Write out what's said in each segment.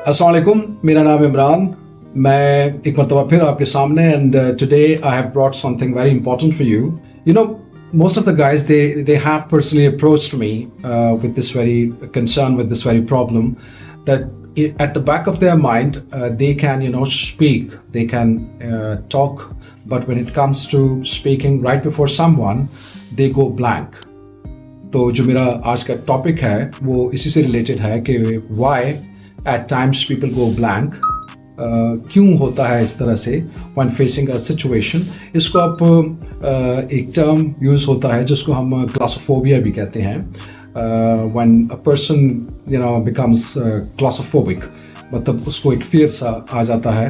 अस्सलाम वालेकुम, मेरा नाम इमरान। मैं एक मरतबा फिर आपके सामने and today I have brought something very important for you. You know, most of the guys they have personally approached me with this very concern, with this very problem, that at the back of their mind they can speak, they can talk, but when it comes to speaking right before someone, they go blank. तो जो मेरा आज का topic है वो इसी से related है कि why at times people go blank, क्यों होता है इस तरह से when facing a situation। इसको आप एक टर्म यूज़ होता है जिसको हम क्लासोफोबिया भी कहते हैं। when a person becomes claustrophobic, मतलब उसको एक फियर सा आ जाता है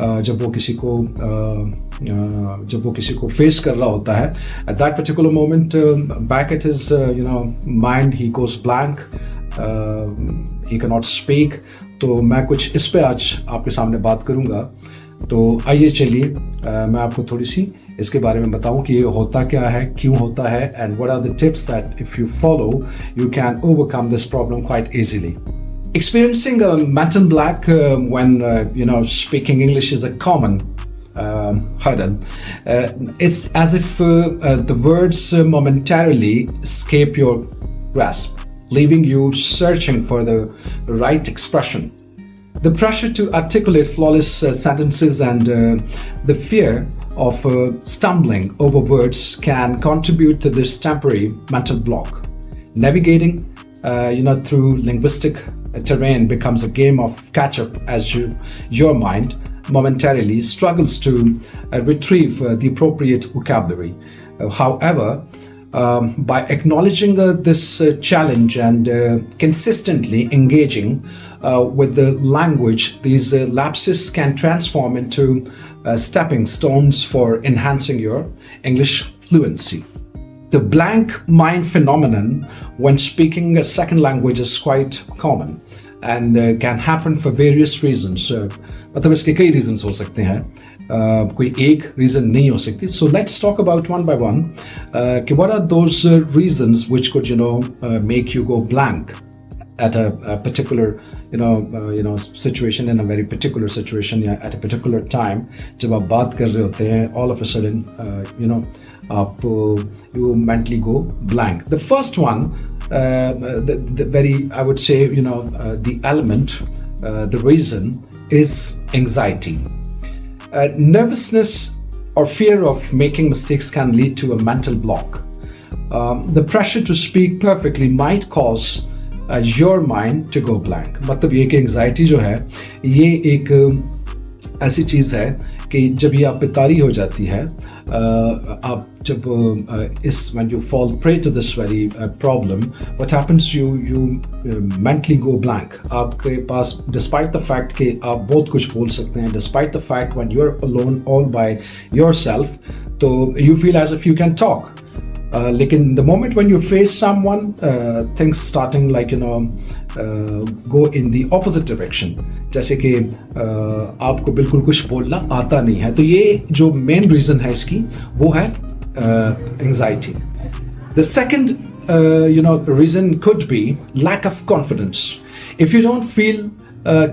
जब वो किसी को फेस कर रहा होता है। at that particular moment back at his mind he goes blank, he cannot speak। तो मैं कुछ इस पे आज आपके सामने बात करूंगा। तो आइए चलिए मैं आपको थोड़ी सी इसके बारे में बताऊं कि ये होता क्या है, क्यों होता है, and what are the tips that if you follow you can overcome this problem quite easily. Experiencing a mental block when speaking English is a common hurdle. It's as if the words momentarily escape your grasp, leaving you searching for the right expression. The pressure to articulate flawless sentences and the fear of stumbling over words can contribute to this temporary mental block. Navigating through linguistic terrain becomes a game of catch-up as your mind momentarily struggles to retrieve the appropriate vocabulary. However, by acknowledging this challenge and consistently engaging with the language, these lapses can transform into stepping stones for enhancing your English fluency. The blank mind phenomenon when speaking a second language is quite common and can happen for various reasons. मतलब इसके कई reasons हो सकते हैं, कोई एक reason नहीं हो सकती। So let's talk about one by one कि what are those reasons which could make you go blank at a particular situation, in a very particular situation, या at a particular time जब आप बात कर रहे होते हैं all of a sudden you mentally go blank. The first one, the very, I would say, the element, the reason is anxiety. Nervousness or fear of making mistakes can lead to a mental block. The pressure to speak perfectly might cause your mind to go blank. मतलब ये कि anxiety जो है ये एक ऐसी चीज़ है कि जब ये आप पे तारी हो जाती है, आप जब when you fall prey to this very problem, what happens, you mentally go blank. आपके पास despite the fact कि आप बहुत कुछ बोल सकते हैं, despite the fact when you're alone all by yourself, तो you feel as if you can talk. लेकिन the moment when you face someone, things starting like go in the opposite direction. जैसे कि आपको बिल्कुल कुछ बोलना आता नहीं है। तो ये जो मेन रीज़न है इसकी वो है anxiety. The second reason could be lack of confidence. If you don't feel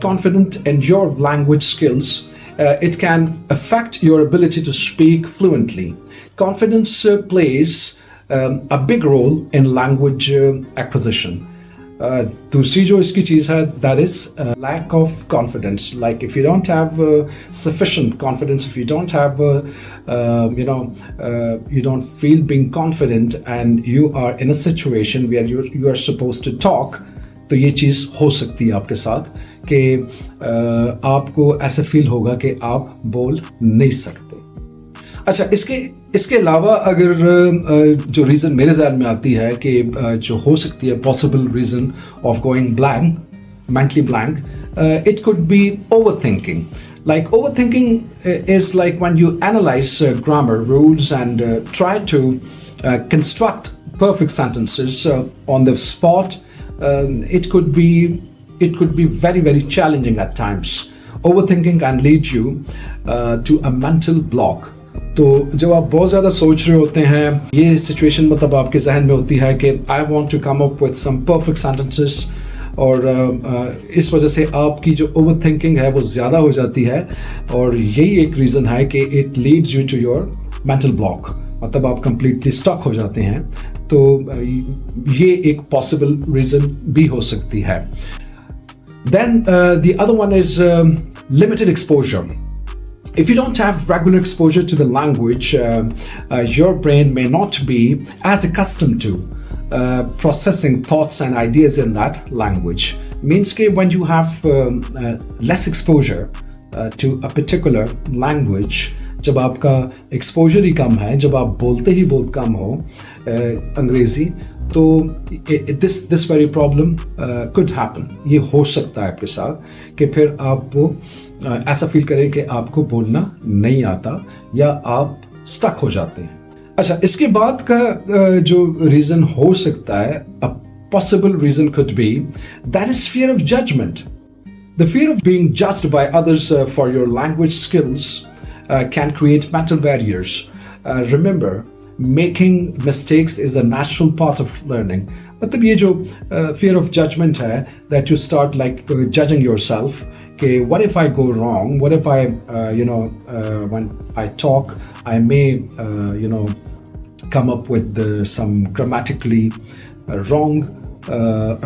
confident in your language skills, it can affect your ability to speak fluently. Confidence plays a big role in language acquisition. दूसरी जो इसकी चीज़ है that is lack of confidence. Like if you don't have sufficient confidence, if you don't have you don't feel being confident and you are in a situation where you are supposed to talk, तो ये चीज़ हो सकती है आपके साथ कि आपको ऐसा फील होगा कि आप बोल नहीं सकते। अच्छा, इसके अलावा अगर जो रीज़न मेरे ज़हन में आती है कि जो हो सकती है possible reason of going blank, mentally blank, it could be overthinking. Like overthinking is like when you analyze grammar rules and try to construct perfect sentences on the spot. It could be very, very challenging at times. Overthinking can lead you to a mental block. तो जब आप बहुत ज़्यादा सोच रहे होते हैं, ये सिचुएशन मतलब आपके जहन में होती है कि I want to come up with some perfect sentences, और इस वजह से आपकी जो ओवर थिंकिंग है वो ज़्यादा हो जाती है, और यही एक रीज़न है कि it leads you to your mental block, मतलब आप कंप्लीटली स्टक हो जाते हैं। तो ये एक पॉसिबल रीज़न भी हो सकती है। Then the other one is limited exposure. If you don't have regular exposure to the language, your brain may not be as accustomed to processing thoughts and ideas in that language. Means that when you have less exposure to a particular language, जब आपका exposure ही कम है, जब आप बोलते ही बहुत कम हो अंग्रेज़ी, तो this very problem could happen. ये हो सकता है आपके साथ कि फिर आपको ऐसा फील करें कि आपको बोलना नहीं आता या आप स्टक हो जाते हैं. अच्छा, इसके बाद का जो रीज़न हो सकता है, a possible reason could be that is fear of judgement. The fear of being judged by others for your language skills can create mental barriers. Remember, making mistakes is a natural part of learning. मतलब ये जो fear of judgment है, that you start like judging yourself, कि what if I go wrong? What if I, when I talk, I may, come up with some grammatically wrong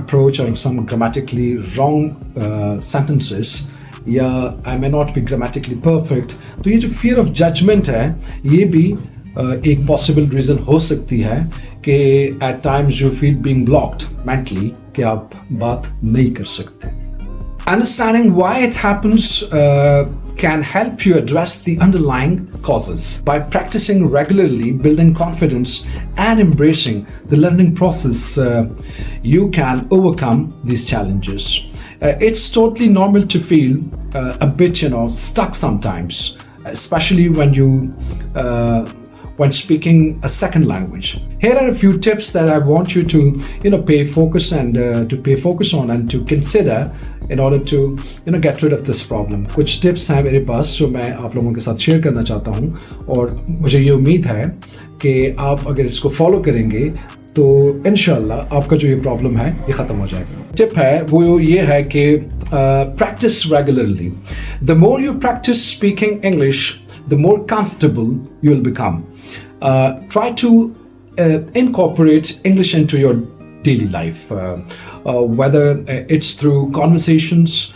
approach or some grammatically wrong sentences. या I may not be grammatically perfect. तो ये जो fear of judgement है, ये भी एक possible reason हो सकती है कि at times you feel being blocked mentally, कि आप बात नहीं कर सकते. Understanding why it happens can help you address the underlying causes. By practicing regularly, building confidence, and embracing the learning process, you can overcome these challenges. It's totally normal to feel a bit, stuck sometimes, especially when speaking a second language. Here are a few tips that I want you to, pay focus on and to consider in order to, get rid of this problem. कुछ tips हैं मेरे पास जो मैं आप लोगों के साथ share करना चाहता हूँ, और मुझे ये उम्मीद है कि आप अगर इसको फॉलो करेंगे तो इंशाल्लाह आपका जो ये प्रॉब्लम है ये ख़त्म हो जाएगा. टिप है वो ये है कि practice regularly. The more you practice speaking English, the more comfortable you will become. Try to incorporate English into your daily life, whether it's through conversations,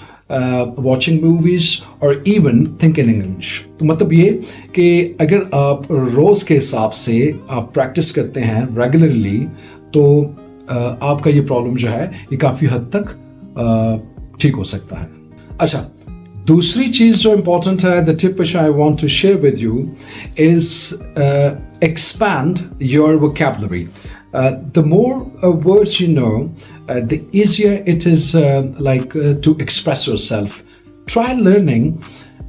watching movies, or even thinking English. तो मतलब ये कि अगर आप रोज़ के हिसाब से आप प्रैक्टिस करते हैं रेगुलरली, तो आपका ये प्रॉब्लम जो है ये काफ़ी हद तक ठीक हो सकता है. अच्छा, दूसरी चीज़ जो इम्पोर्टेंट है, the tip which I want to share with you is expand your vocabulary. The more words you know, the easier it is to express yourself. Try learning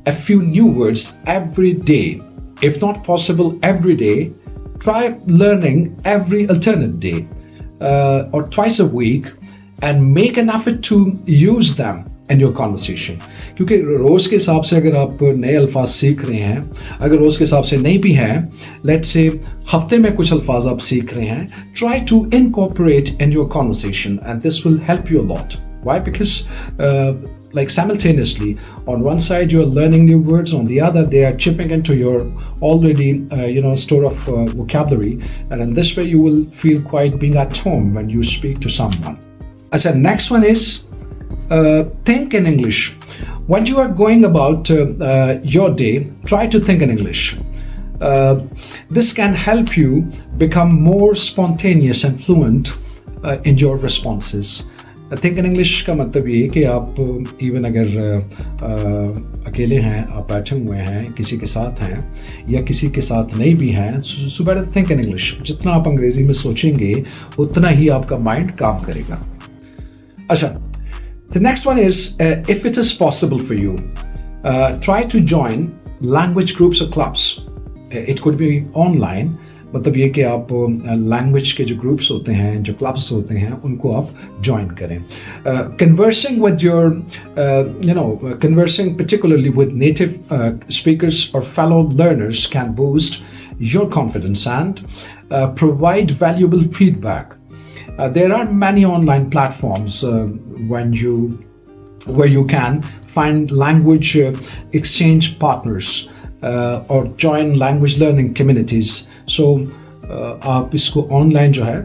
a few new words every day. If not possible every day, try learning every alternate day or twice a week, and make an effort to use them in your conversation. क्योंकि रोज़ के हिसाब से अगर आप नए अल्फाज सीख रहे हैं, अगर रोज़ के हिसाब से नहीं भी हैं, लेट्स से हफ्ते में कुछ अल्फाज आप सीख रहे हैं, try to incorporate in your conversation, and this will help you a lot. Why? Because simultaneously, on one side you are learning new words, on the other they are chipping into your already store of vocabulary, and in this way you will feel quite being at home when you speak to someone. Achha, next one is think in English. When you are going about your day, try to think in English. This can help you become more spontaneous and fluent in your responses. Think in English का मतलब ये कि आप even अगर अकेले हैं, आप बैठे हुए हैं, किसी के साथ हैं या किसी के साथ नहीं भी हैं, so better think in English. जितना आप अंग्रेजी में सोचेंगे उतना ही आपका माइंड काम करेगा. अच्छा, the next one is, if it is possible for you, try to join language groups or clubs. It could be online, मतलब ये कि आप लैंग्वेज के जो ग्रुप्स होते हैं, जो क्लब्स होते हैं, उनको आप ज्वाइन करें. Conversing particularly with native speakers or fellow learners can boost your confidence and provide valuable feedback. There are many online platforms where you can find language exchange partners or join language learning communities. So आप इसको online जो है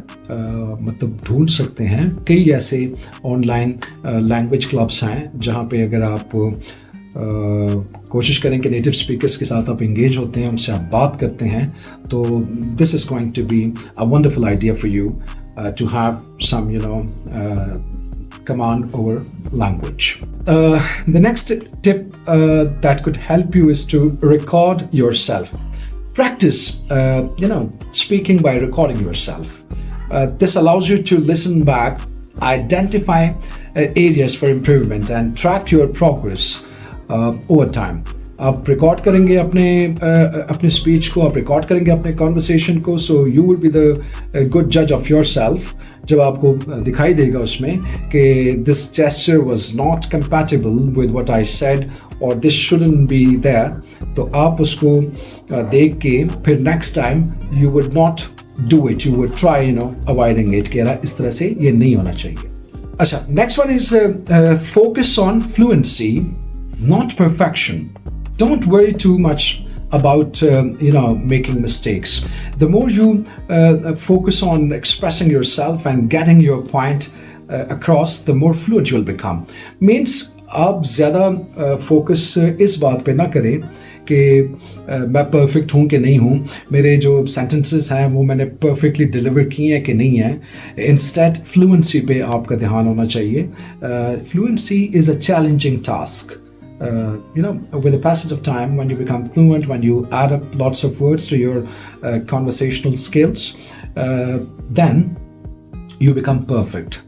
मतलब ढूंढ सकते हैं. कई ऐसे ऑनलाइन लैंग्वेज क्लब्स हैं जहाँ पे अगर आप कोशिश करें कि नेटिव स्पीकर्स के साथ आप इंगेज होते हैं, उनसे आप बात करते हैं, तो this is going to be a wonderful idea for you to have some command over language. The next tip that could help you is to record yourself. Practice, speaking by recording yourself. This allows you to listen back, identify areas for improvement, and track your progress over time. आप record करेंगे अपने speech को, आप record करेंगे अपने conversation को, so you will be the good जज of your self. जब आपको दिखाई देगा उसमें कि this gesture was not compatible with what I said और दिस शुडंट बी देयर, तो आप उसको देख के फिर next time you would not do it, you would try avoiding it, कि इस तरह से ये नहीं होना चाहिए. अच्छा, next one is focus on fluency, not perfection. Don't worry too much about making mistakes. The more you focus on expressing yourself and getting your point across, the more fluent you'll become. Means आप ज़्यादा focus इस बात पे ना करें कि मैं perfect हूँ कि नहीं हूँ, मेरे जो सेंटेंसेस हैं वो मैंने परफेक्टली डिलीवर किए हैं कि नहीं है. इंस्टेड फ्लुएंसी पे आपका ध्यान होना चाहिए. Fluency is a challenging task. With the passage of time, when you become fluent, when you add up lots of words to your conversational skills, then you become perfect.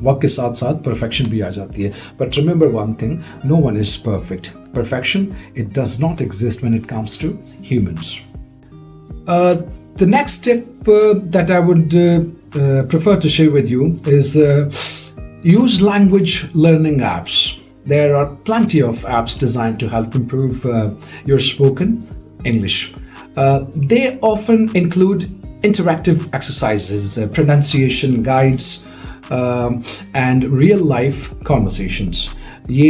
वक्त के साथ साथ perfection भी आ जाती है. But remember one thing, no one is perfect. Perfection, it does not exist when it comes to humans. The next tip that I would prefer to share with you is use language learning apps. There are plenty of apps designed to help improve your spoken English. They often include interactive exercises, pronunciation guides, and real-life conversations. ये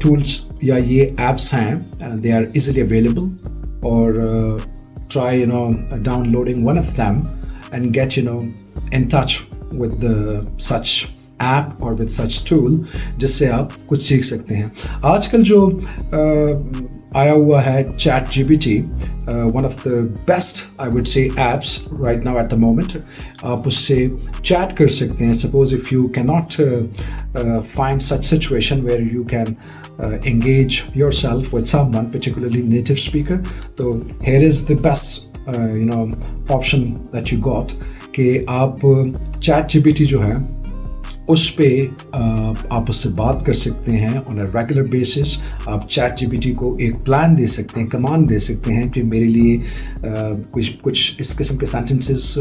tools या ये apps हैं, they are easily available. Or try downloading one of them and get in touch with such app और with such tool जिससे आप कुछ सीख सकते हैं. आजकल जो आया हुआ है ChatGPT, one of the best I would say apps right now at the moment. आप उससे चैट कर सकते हैं. Suppose if you can not find such situation where you can engage yourself with someone, particularly native speaker, तो here is the best option that you got कि आप chat GPT जो है उस पे आप उससे बात कर सकते हैं ऑन अ रेगुलर बेसिस. आप चैट जीपीटी को एक प्लान दे सकते हैं, कमांड दे सकते हैं कि मेरे लिए कुछ इस किस्म के सेंटेंसेस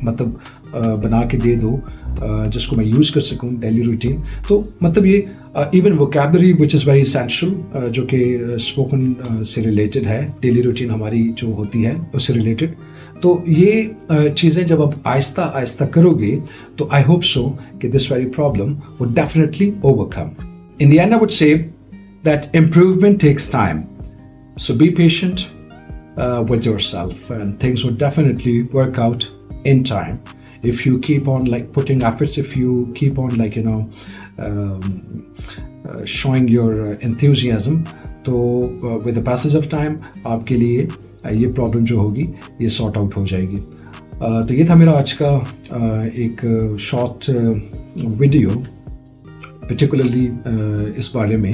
मतलब बना के दे दो जिसको मैं यूज़ कर सकूं डेली रूटीन. तो मतलब ये even vocabulary which is very essential, जो कि स्पोकन से रिलेटेड है, डेली रूटीन हमारी जो होती है उससे रिलेटेड. तो ये चीज़ें जब आप आहिस्ता आहिस्ता करोगे तो आई होप सो कि this very problem would definitely overcome. In the end I would say that improvement takes time, so be patient with yourself and things would definitely work out in time if you keep on putting efforts, if you keep on showing your enthusiasm. तो with the passage of time आपके लिए ये problem जो होगी ये sort out हो जाएगी. तो ये था मेरा आज का एक शॉर्ट वीडियो पर्टिकुलरली इस बारे में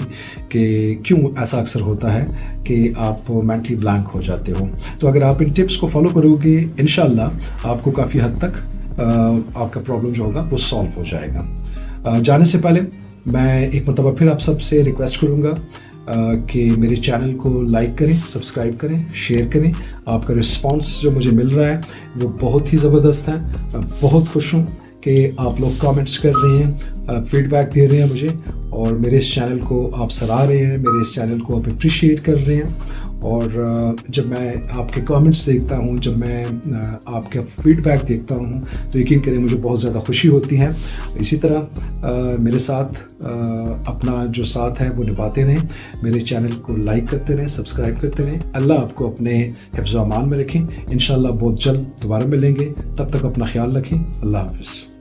कि क्यों ऐसा अक्सर होता है कि आप मेंटली ब्लैंक हो जाते हो. तो अगर आप इन टिप्स को फॉलो करोगे इंशाल्लाह आपको काफ़ी हद तक आपका प्रॉब्लम जो होगा वो सॉल्व हो जाएगा. जाने से पहले मैं एक मरतबा फिर आप सबसे रिक्वेस्ट करूँगा कि मेरे चैनल को लाइक करें, सब्सक्राइब करें, शेयर करें. आपका रिस्पांस जो मुझे मिल रहा है वो बहुत ही ज़बरदस्त है. मैं बहुत खुश हूँ कि आप लोग कमेंट्स कर रहे हैं, फीडबैक दे रहे हैं मुझे, और मेरे इस चैनल को आप सराह रहे हैं, मेरे इस चैनल को आप अप्रिशिएट कर रहे हैं. और जब मैं आपके कमेंट्स देखता हूँ, जब मैं आपका फीडबैक देखता हूँ, तो यकीन करें मुझे बहुत ज़्यादा खुशी होती है। इसी तरह मेरे साथ अपना जो साथ है वो निभाते रहें, मेरे चैनल को लाइक करते रहें, सब्सक्राइब करते रहें। अल्लाह आपको अपने हिफ्ज़-ओ-अमान में रखें। इंशाअल्लाह बहुत जल्द दोबारा मिलेंगे, तब तक अपना ख्याल रखें। अल्लाह हाफ़िज़।